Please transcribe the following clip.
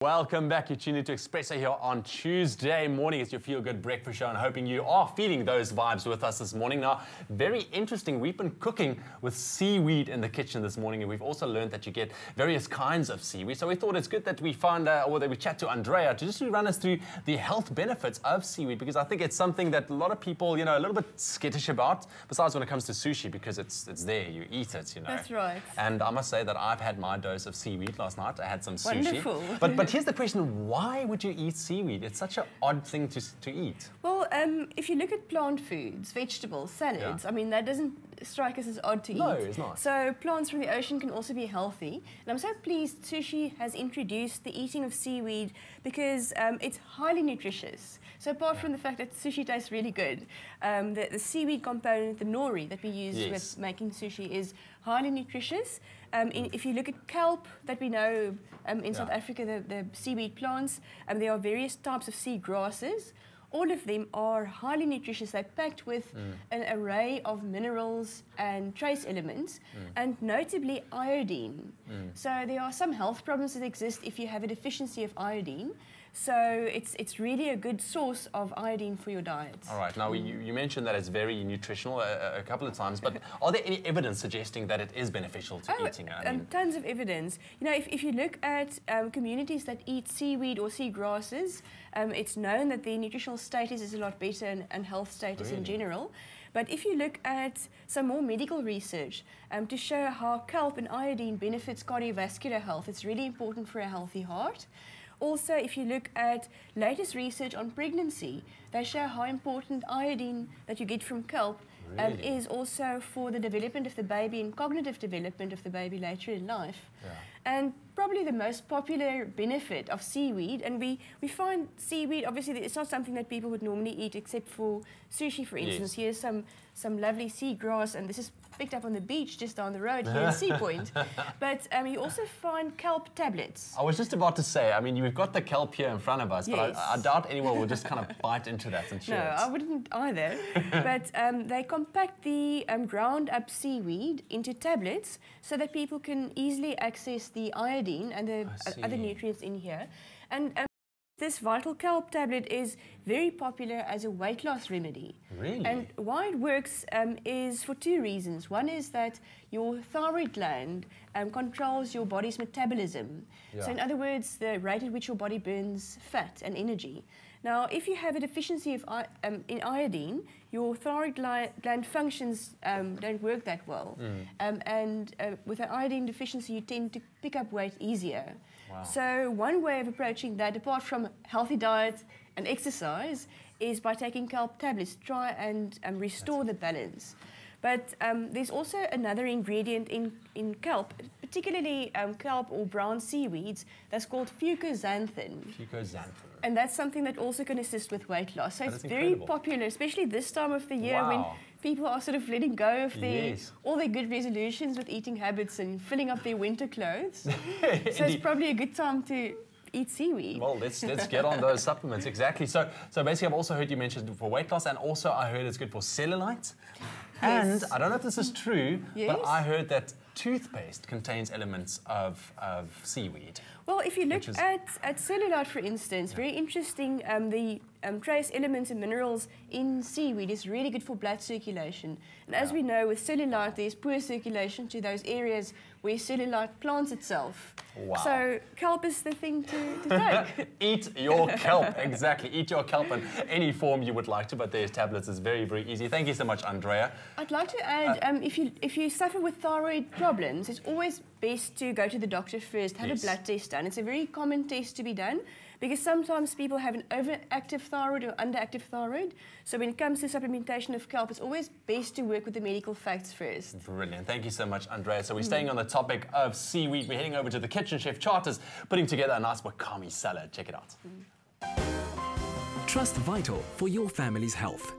Welcome back. You're tuned into Espresso here on Tuesday morning. It's your Feel Good Breakfast Show, and hoping you are feeling those vibes with us this morning. Now, very interesting. We've been cooking with seaweed in the kitchen this morning, and we've also learned that you get various kinds of seaweed. So we thought it's good that we found, or that we chat to Andrea to just run us through the health benefits of seaweed, because I think it's something that a lot of people, you know, a little bit skittish about. Besides when it comes to sushi, because it's there, you eat it, you know. That's right. And I must say that I've had my dose of seaweed last night. I had some sushi. Wonderful. But here's the question, why would you eat seaweed? It's such an odd thing to eat. Well, if you look at plant foods, vegetables, salads, I mean, that doesn't strike us as odd to eat. No, it's not. So plants from the ocean can also be healthy. And I'm so pleased sushi has introduced the eating of seaweed because it's highly nutritious. So apart from the fact that sushi tastes really good, the seaweed component, the nori that we use with making sushi, is highly nutritious. If you look at kelp that we know in South Africa, the seaweed plants, there are various types of sea grasses. All of them are highly nutritious. They're packed with an array of minerals and trace elements, and notably iodine. So there are some health problems that exist if you have a deficiency of iodine. So it's really a good source of iodine for your diet. All right. Now, you mentioned that it's very nutritional a couple of times, but are there any evidence suggesting that it is beneficial to eating? Tons of evidence. You know, if you look at communities that eat seaweed or sea grasses, it's known that their nutritional status is a lot better and health status in general. But if you look at some more medical research to show how kelp and iodine benefits cardiovascular health, it's really important for a healthy heart. Also, if you look at latest research on pregnancy, they show how important iodine that you get from kelp is also for the development of the baby and cognitive development of the baby later in life. And probably the most popular benefit of seaweed, and we find seaweed, obviously it's not something that people would normally eat except for sushi, for instance. Here's some lovely seagrass, and this is picked up on the beach just down the road here in Sea Point. But you also find kelp tablets. I was just about to say, I mean, we've got the kelp here in front of us, but I doubt anyone will just kind of bite into that and chew it. No, I wouldn't either. But they compact the ground up seaweed into tablets so that people can easily access the iodine and the other nutrients in here. And this vital kelp tablet is very popular as a weight loss remedy. Really? And why it works is for two reasons. One is that your thyroid gland controls your body's metabolism. So in other words, the rate at which your body burns fat and energy. Now, if you have a deficiency of in iodine, your thyroid gland functions don't work that well. And with an iodine deficiency, you tend to pick up weight easier. So one way of approaching that, apart from healthy diet and exercise, is by taking kelp tablets, try and restore the balance. But there's also another ingredient in kelp, particularly kelp or brown seaweeds, that's called fucoxanthin. Fucoxanthin. And that's something that also can assist with weight loss. So it's very popular, especially this time of the year when people are sort of letting go of all their good resolutions with eating habits and filling up their winter clothes. So it's probably a good time to eat seaweed. Well, let's get on those supplements, exactly. So basically I've also heard you mention for weight loss, and also I heard it's good for cellulite. And I don't know if this is true, but I heard that toothpaste contains elements of seaweed. Well, if you look at cellulite, for instance, very interesting, the trace elements and minerals in seaweed is really good for blood circulation. And as we know, with cellulite, there's poor circulation to those areas where cellulite plants itself. So kelp is the thing to take. Eat your kelp, exactly. Eat your kelp in any form you would like to, but there's tablets. It's very, very easy. Thank you so much, Andrea. I'd like to add, if you suffer with thyroid problems, it's always best to go to the doctor first, have a blood test done. It's a very common test to be done because sometimes people have an overactive thyroid or underactive thyroid. So when it comes to supplementation of kelp, it's always best to work with the medical facts first. Brilliant. Thank you so much, Andrea. So we're staying on the topic of seaweed. We're heading over to the kitchen. Chef Charters putting together a nice wakame salad. Check it out. Trust vital for your family's health.